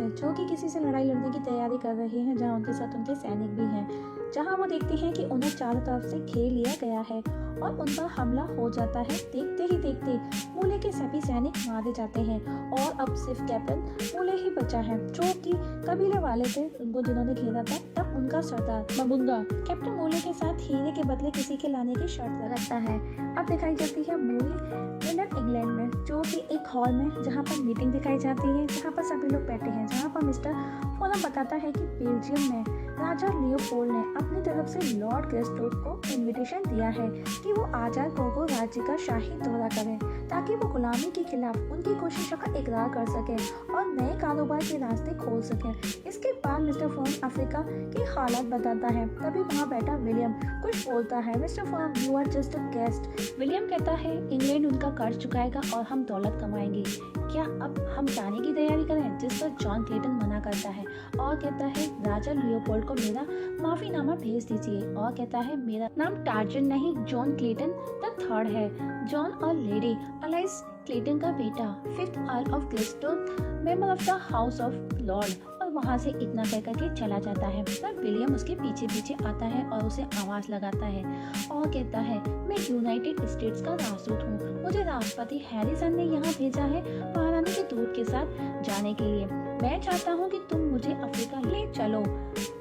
से, जो कि किसी से लड़ाई लड़ने की तैयारी कर रहे हैं, जहां उनके साथ उनके सैनिक भी हैं। जहां वो देखते हैं कि उन्हें चारों तरफ से घेर लिया गया है और उन पर हमला हो जाता है। देखते ही देखते मूले के सभी सैनिक मारे जाते हैं और अब सिर्फ कैप्टन मूले ही बचा है, जो कि कबीले वाले थे उनको जिन्होंने घेरा था। तब उनका सरदार मबुंगा कैप्टन मूले के साथ हीरे के बदले किसी के लाने की शर्त रखता है। अब दिखाई जाती है मूवी लंदन इंग्लैंड में, जो कि एक हॉल में, जहाँ पर मीटिंग दिखाई जाती है, जहाँ पर सभी लोग बैठे हैं, जहाँ पर मिस्टर फोलम बताता है कि बेल्जियम में राजा लियोपोल्ड ने अपनी तरफ से लॉर्ड गेस्टोट को इनविटेशन दिया है कि वो आजाद कोंगो राज्य का शाही दौरा करें, ताकि वो गुलामी के खिलाफ उनकी कोशिशों का इकरार कर सके और नए कारोबार के रास्ते खोल सके। इसके बाद मिस्टर फोलम अफ्रीका की हालत बताता है। तभी वहाँ बैठा विलियम कुछ बोलता है। मिस्टर फोलम, you are just a guest. William कहता है, इंग्लैंड उनका कर्ज चुकाएगा और हम दौलत कमाएंगे। क्या अब हम जाने की तैयारी करें? जिस पर जॉन क्लेटन मना करता है और कहता है, राजा लियोपोल्ड को मेरा माफीनामा भेज दीजिए, और कहता है, मेरा नाम टार्जन नहीं, जॉन क्लेटन द थर्ड है। जॉन और लेडी एलाइस क्लेटन का बेटा, 5th अर्ल ऑफ ग्लेस्टोन, member of the House of Lord. और वहाँ से इतना कह करके चला जाता है। तब विलियम उसके पीछे पीछे आता है और उसे आवाज लगाता है और कहता है, मैं यूनाइटेड स्टेट्स का राजदूत हूँ। मुझे राष्ट्रपति हैरिसन ने यहाँ भेजा है महारानी के दूत के साथ जाने के लिए। मैं चाहता हूँ कि तुम मुझे अफ्रीका ले चलो।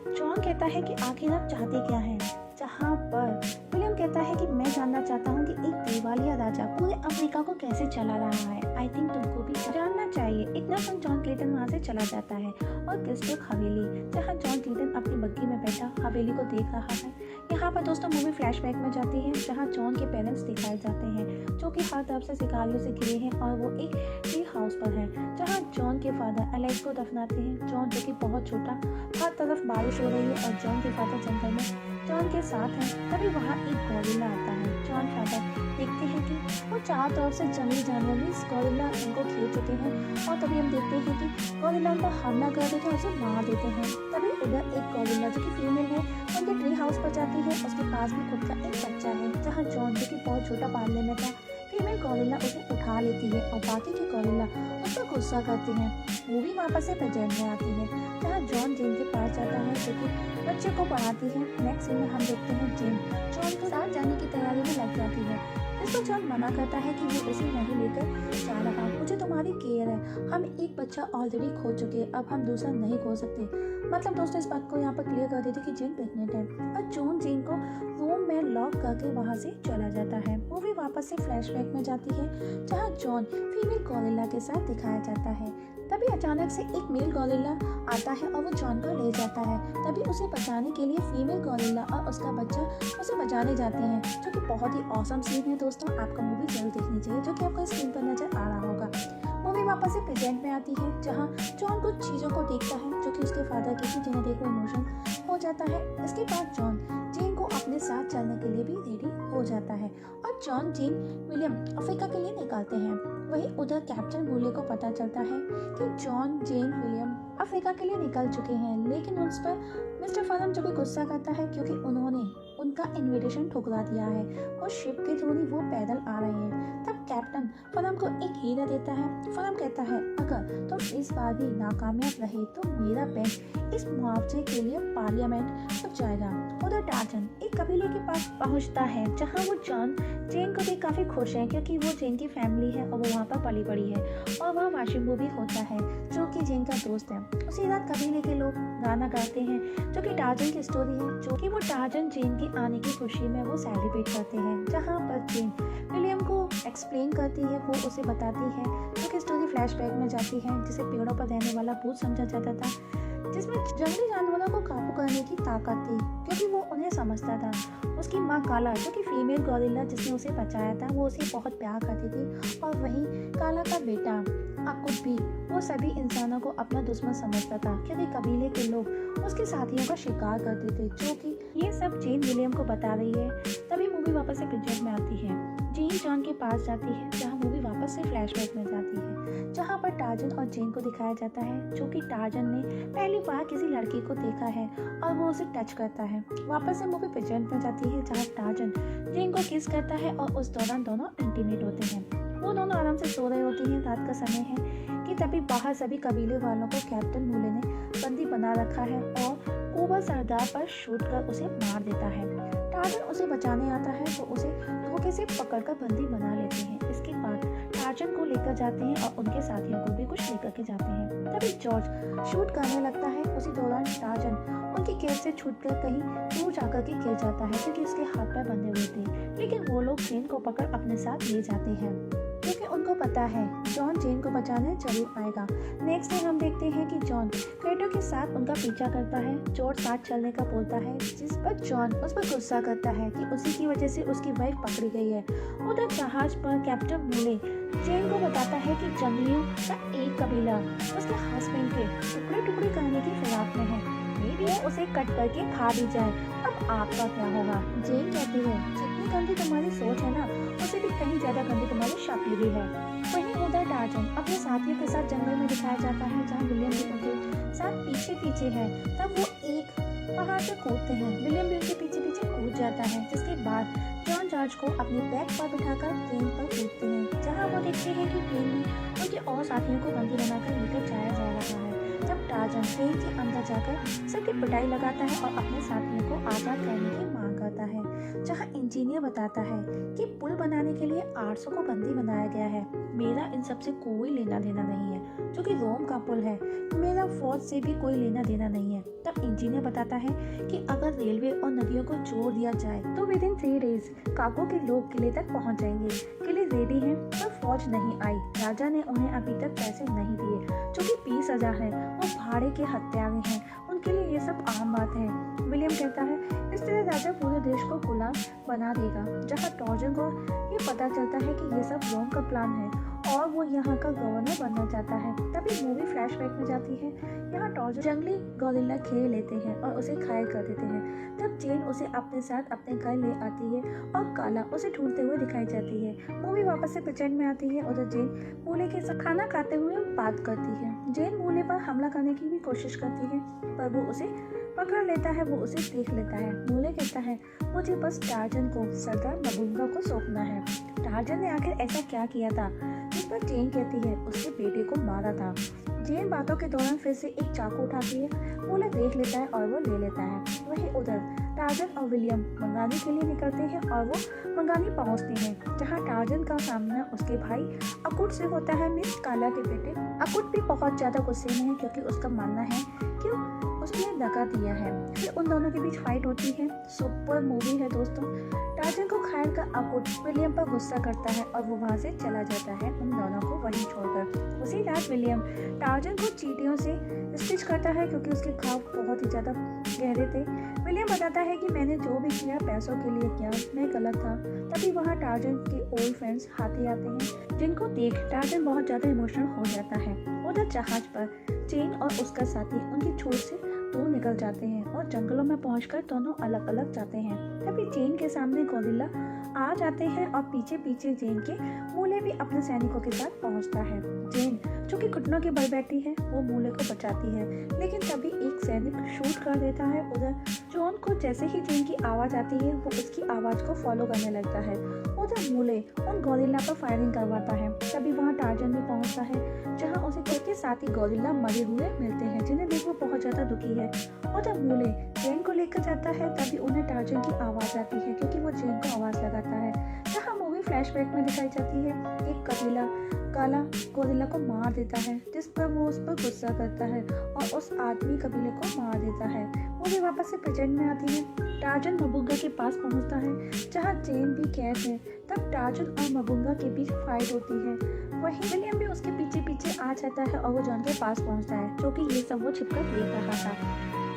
जॉन कहता है कि आखिर आप चाहते क्या हैं? जहाँ पर विलियम कहता है कि मैं जानना चाहता हूँ कि एक दिवालिया राजा पूरे अफ्रीका को कैसे चला रहा है। आई थिंक तुमको भी जानना चाहिए। इतना सुन जॉन क्लेटन वहाँ से चला जाता है और गेस्टोक हवेली, जहाँ जॉन क्लेटन अपनी बग्गी में बैठा हवेली को देख रहा है। यहाँ पर दोस्तों मूवी फ्लैशबैक में जाती है, जहाँ जॉन के पेरेंट्स दिखाए जाते हैं, जो कि हर तरफ से शिकारियों से घिरे हैं और वो एक ट्री हाउस पर है, जहाँ जॉन के फादर एलेक्स को दफनाते हैं। जॉन, जो कि बहुत छोटा, हर तरफ बारिश हो रही है और जॉन के फादर जंगल में जॉन के साथ है। तभी वहाँ एक गोरिल्ला आता है। जॉन फादर देखते हैं कि वो चारों तरफ से जंगली जानवर भी इस गोरिल्ला उनको घेर चुके हैं, और तभी हम देखते हैं कि गोरिल्ला उन पर हमला कर देते हैं और उसे मार देते हैं। तभी उधर एक गोरिल्ला, जो कि फीमेल है, उनके ट्री हाउस पर जाती है। उसके पास भी खुद का एक बच्चा है, जहाँ जॉन, जो कि बहुत छोटा पालने में था, फीमेल गोरिल्ला उसे उठा लेती है और बाकी के गोरिल्ला उस पर गुस्सा करते हैं। मूवी वापस से प्रेजेंट में आती है, जहाँ जॉन जेन के पास जाता है, जो कि बच्चे को पढ़ाती है। नेक्स्ट सीन में हम देखते हैं जेन जॉन के साथ जाने की तैयारी में लग जाती है, जिसको जॉन मना करता है कि वो उसे नहीं लेकर जा रहा। मुझे तुम्हारी केयर है, हम एक बच्चा ऑलरेडी खो चुके, अब हम दूसरा नहीं खो सकते। मतलब दोस्तों इस बात को यहाँ पर क्लियर कर देते कि जेन प्रेग्नेंट है, और जॉन जेन को रूम में लॉक करके वहाँ से चला जाता है। मूवी वापस से फ्लैशबैक में जाती है, जहाँ जॉन फीमेल गोरिल्ला के साथ दिखाया जाता है। तभी अचानक से एक मेल गोरिल्ला आता है और वो जॉन को ले जाता है। तभी उसे बचाने के लिए फीमेल गोरिल्ला और उसका बच्चा उसे बचाने जाते हैं, जो कि बहुत ही ऑसम सीन है दोस्तों। आपको मूवी जरूर देखनी चाहिए, जो कि आपको स्क्रीन पर नजर आ रहा होगा। मूवी वापस से प्रेजेंट में आती है, जहाँ जॉन कुछ चीज़ों को देखता है जो कि उसके फादर की थी, जिन्हें देखकर इमोशन हो जाता है। इसके बाद जॉन जेन को अपने साथ चलने के लिए भी रेडी हो जाता है और जॉन जेन विलियम अफ्रीका के लिए निकलते हैं। वहीं उधर कैप्टन मूले को पता चलता है कि जॉन जेन विलियम अफ्रीका के लिए निकल चुके हैं, लेकिन उस पर मिस्टर फॉलम जो भी गुस्सा करता है, क्योंकि उन्होंने उनका इनविटेशन ठुकरा दिया है और शिप के थ्रू वो पैदल आ रहे हैं। तब कैप्टन फॉलम को एक हीरा देता है। फॉलम कहता है, अगर तुम इस बार भी नाकामयाब रहे तो मेरा बैंक इस मुआवजे के लिए पार्लियामेंट तक जाएगा। उधर टार्जन एक कबीले के पास पहुंचता है, जहां वो जॉन जेन को देख काफी खुश है, क्योंकि वो जेन की फैमिली है और वो वहाँ पर पली बड़ी है, और वहाँ वाशिंगो भी होता है, जो कि जेन का दोस्त है। उसी रात कबीले के लोग गाना गाते हैं, जो कि टार्जन की स्टोरी है, जो कि वो टार्जन जेन के आने की खुशी में वो सेलिब्रेट करते हैं। जहाँ पर जेन विलियम को एक्सप्लेन करती है, वो उसे बताती है, जो कि स्टोरी फ्लैशबैक में जाती है, जिसे पेड़ों पर रहने वाला भूत समझा जाता था, जिसमें जंगली जानवरों को काबू करने की ताकत थी, क्योंकि वो उन्हें समझता था। उसकी माँ काला, जो कि फीमेल गोरिल्ला जिसने उसे बचाया था, वो उसे बहुत प्यार करती थी, और वहीं काला का बेटा अकुत भी वो सभी इंसानों को अपना दुश्मन समझता था, क्योंकि कबीले के लोग उसके साथियों का शिकार करते थे, जो कि ये सब जेन विलियम को बता रही है। तभी मूवी वापस से प्रेजेंट में आती है। जेन जॉन के पास जाती है, जहाँ मूवी वापस से फ्लैशबैक में जाती है, जहाँ पर टार्जन और जेन को दिखाया जाता है, जो कि टार्जन ने पहली बार किसी लड़की को देखा है और वो उसे टच करता है। वापस से मूवी प्रेजेंट में जाती है, जहाँ टार्जन जेन को किस करता है और उस दौरान दोनों इंटीमेट होते हैं। वो दोनों आराम से सो रहे होते हैं, रात का समय है। कि तभी बाहर सभी कबीले वालों को कैप्टन मूले ने बंदी बना रखा है और कोबा सरदार पर शूट कर उसे मार देता है। टार्जन उसे बचाने आता है तो उसे धोखे से पकड़कर बंदी बना लेते हैं। इसके बाद टार्जन को लेकर जाते हैं और उनके साथियों को भी कुछ लेकर के जाते हैं। तभी जॉर्ज शूट करने लगता है। उसी दौरान टार्जन उनकी कैद से छूटकर कहीं दूर जाकर के गिर जाता है क्योंकि उसके हाथ पैर बंधे हुए थे। लेकिन वो लोग जेन को पकड़ अपने साथ ले जाते हैं क्योंकि उनको पता है जॉन जेन को बचाने जरूर आएगा। नेक्स्ट डे हम देखते हैं कि जॉन क्रेटो के साथ उनका पीछा करता है। जॉर्ज साथ चलने का बोलता है जिस पर जॉन उस पर गुस्सा करता है कि उसी की वजह से उसकी वाइफ पकड़ी गई है। उधर जहाज पर कैप्टन मूले जेन को बताता है कि जंगलियों का एक कबीला उसके हस्बैंड के टुकड़े टुकड़े करने की फिराक में है। मे भी उसे कट करके खा भी जाए। अब आपका क्या होगा? जेन कहती है जितनी गंदी तुम्हारी सोच है ना उसे भी कहीं ज्यादा गंदी तुम्हारी शक्ल भी है। वहीं उधर टार्जन अपने साथियों के साथ जंगल में दिखाया जाता है जहाँ विलियम भी उनके साथ पीछे पीछे है। तब वो एक पहाड़ से कूदते हैं। विलियम भी उनके पीछे पीछे कूद जाता है जिसके बाद जॉन जॉर्ज को अपने बैग पर बिठाकर ट्रेन पर कूदते हैं जहाँ वो देखते हैं कि ट्रेन में उनके और साथियों को बंदी बनाकर लेकर जाया जा रहा है। तब टार्जन ट्रेन के अंदर जाकर सबकी पिटाई लगाता है और अपने साथियों को आजाद करने की मांग करता है। जहां इंजीनियर बताता है कि पुल बनाने के लिए 800 को बंदी बनाया गया है। मेरा इन सब से कोई लेना देना नहीं है, जो कि रोम का पुल है। मेरा फौज से भी कोई लेना देना नहीं है। तब इंजीनियर बताता है कि अगर रेलवे और नदियों को जोड़ दिया जाए तो विद इन 3 डेज काको के लोग किले तक पहुंच जाएंगे। किले रेडी हैं पर फौज नहीं आई। राजा ने उन्हें अभी तक पैसे नहीं दिए जो कि 20,000 है। वो भाड़े के हत्यारे हैं, उनके लिए ये सब आम बात है। विलियम कहता है इस तरह राजा पूरे देश को गुलाम बना देगा। जहाँ टार्जन को ये पता चलता है कि ये सब रोम का प्लान है और वो यहाँ का गवर्नर बनना चाहता है। तभी मूवी फ्लैशबैक में जाती है। यहाँ टार्जन जंगली गोरिल्ला खेल लेते हैं और उसे घायल कर देते हैं। तब जेन उसे अपने साथ अपने घर ले आती है और काला उसे ढूंढते हुए दिखाई जाती है। मूवी वापस से प्रेजेंट में आती है। उधर जेन मूले के साथ खाना खाते हुए बात करती है। जेन मूले पर हमला करने की भी कोशिश करती है पर वो उसे पकड़ लेता है। वो उसे देख लेता है। मूले कहता है मुझे बस टार्जन को सरदार मबूंगा को सौंपना है। टार्जन ने आखिर ऐसा क्या किया था? इस पर जेन कहती है उसके बेटे को मारा था। जेन बातों के दौरान फिर से एक चाकू उठाती है। मूले देख लेता है और वो ले लेता है। वहीं उधर टार्जन और विलियम मंगानी के लिए निकलते हैं और वो मंगानी पहुंचते हैं जहां टार्जन का सामना उसके भाई अकुट से होता है, मिस काला के बेटे। अकुट भी बहुत ज्यादा गुस्से में है क्योंकि उसका मानना है कि उसने दगा दिया है। फिर उन दोनों के बीच फाइट होती है। सुपर मूवी है दोस्तों। टार्जन को खायर का अकुट विलियम पर गुस्सा करता है और वो वहाँ से चला जाता है उन दोनों को वहीं छोड़कर। उसी रात विलियम टार्जन को चींटियों से स्टिच करता है क्योंकि उसके घाव बहुत ही ज़्यादा गहरे थे। विलियम बताता है कि मैंने जो भी किया पैसों के लिए किया, मैं गलत था। तभी वहाँ टार्जन के ओल्ड फ्रेंड्स हाथी आते हैं जिनको देख टार्जन बहुत ज़्यादा इमोशनल हो जाता है। उधर जहाज पर जेन और उसका साथी उनकी छूट से दूर निकल जाते हैं और जंगलों में पहुंचकर दोनों अलग अलग जाते हैं। तभी जेन के सामने गोरिल्ला आ जाते हैं और पीछे पीछे जेन के मूले भी अपने सैनिकों के साथ पहुंचता है। जेन जो कि घुटनों के बल बैठी है वो मूले को बचाती है लेकिन तभी एक सैनिक शूट कर देता है। उधर जॉन को जैसे ही जेन की आवाज आती है वो उसकी आवाज को फॉलो करने लगता है। उधर मूले उन गोरिल्ला पर फायरिंग करवाता है। तभी वहाँ टार्जन भी पहुँचता है जहाँ उसे उसके साथी गोरिल्ला मरे हुए मिलते हैं जिन्हें देख वो बहुत ज्यादा दुखी है। उधर मूले जेन को लेकर जाता है। तभी उन्हें टार्जन की आवाज आती है क्योंकि वो जेन को आवाज लगाता है। जहाँ मूवी फ्लैशबैक में दिखाई जाती है एक कबीला काला गोरिल्ला को मार देता है जिस पर वो उस पर गुस्सा करता है और उस आदमी कबीले को मार देता है। वो भी वापस से प्रेजेंट में आती है। टार्जन मबूंगा के पास पहुंचता है जहां जेन भी कैद है। तब टार्जन और मबूंगा के बीच फाइट होती है। वहीं विलियम भी उसके पीछे पीछे आ जाता है और वो जॉन के पास पहुंचता है जो कि ये सब वो छिपकर देख रहा था।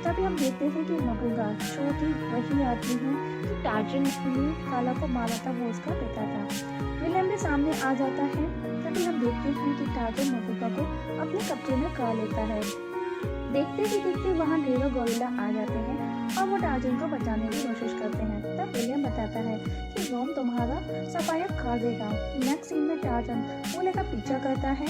तभी हम देखते हैं कि मबूंगा जो कि वही आदमी है कि टार्जन ने काला को मारा था, वो उसका पिता था। विलियम भी सामने आ जाता है। तभी हम देखते हैं कि टार्जन मबूंगा को अपने कब्जे में कर लेता है। देखते ही देखते वहाँ ढेरों गोरिल्ला आ जाते हैं और वो टार्जन को बचाने की कोशिश करते हैं। तब विलियम बताता है कि रोम तुम्हारा सफाया कर देगा। नेक्स्ट सीन में टार्जन मूले का पीछा करता है।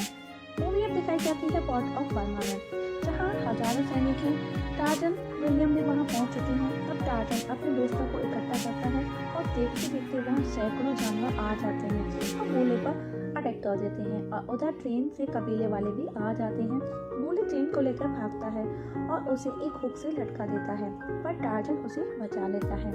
मूवी अब दिखाई जाती है पोर्ट ऑफ परमानेंट जहाँ हजारों सैनिक हैं। टार्जन विलियम भी वहाँ पहुँच चुके हैं। तब टार्जन अपने दोस्तों को इकट्ठा करता है और देखते देखते वहाँ सैकड़ों जानवर आ जाते हैं और मूले पर अटैक कर देते हैं और उधर ट्रेन से कबीले वाले भी आ जाते हैं। मूले चेन को लेकर भागता है और उसे एक हुक से लटका देता है, पर टार्जन उसे बचा लेता है।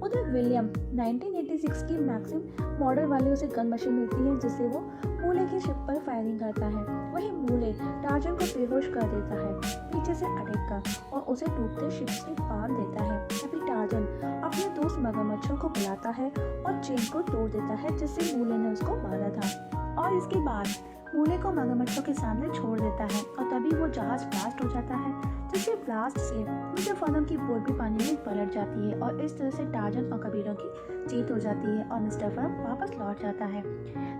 उधर विलियम 1986 की मैक्सिम मॉडल वाली उसे गन मशीन मिलती है, जिससे वो मूले की शिप पर फायरिंग करता है। वहीं मूले टार्जन को बेहोश कर देता है पीछे से अटैक कर और उसे टूटते शिप से बांध देता है। तभी टार्जन अपने दोस्त मगरमच्छों को बुलाता है और चेन को तोड़ देता है, जिससे मूले ने उसको मारा था। और इसके बाद मूले को मगरमच्छों के सामने छोड़ देता है और तभी वो जहाज ब्लास्ट हो जाता है, जिससे ब्लास्ट से मिस्टर फनम की बोट भी पानी में पलट जाती है और इस तरह से टार्जन और कबीरों की जीत हो जाती है और मिस्टर फनम वापस लौट जाता है।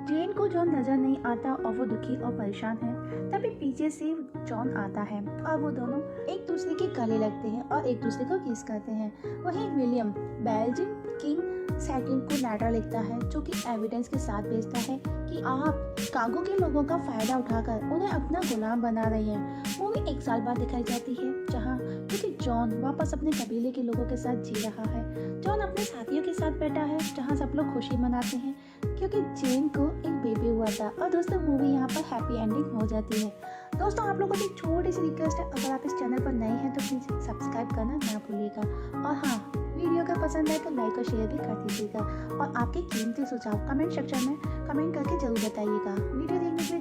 जेन को जॉन नजर नहीं आता और वो दुखी और परेशान है। तभी पीछे से जॉन आता है और वो दोनों एक दूसरे के गले लगते हैं और एक दूसरे को किस करते हैं। वहीं विलियम बेल्जियम किंग सेकंड को लेटर लिखता है, जो कि एविडेंस के साथ भेजता है कि आप कांगो के लोगों का फायदा उठाकर उन्हें अपना गुलाम बना रही हैं। मूवी 1 साल बाद दिखाई जाती है, जहां क्योंकि जॉन वापस अपने कबीले के लोगों के साथ जी रहा है। जॉन अपने साथियों के साथ बैठा है, जहां सब लोग खुशी मनाते हैं क्योंकि जेन को एक बेबी हुआ था। और दोस्तों मूवी यहाँ पर हैप्पी एंडिंग हो जाती है। दोस्तों आप लोगों की एक छोटी सी रिक्वेस्ट है, अगर आप इस चैनल पर नए हैं तो प्लीज़ सब्सक्राइब करना ना भूलिएगा। और हाँ, वीडियो का पसंद है तो लाइक और शेयर भी कर दीजिएगा और आपके कीमती सुझाव कमेंट सेक्शन में कमेंट करके जरूर बताइएगा। वीडियो देखने के लिए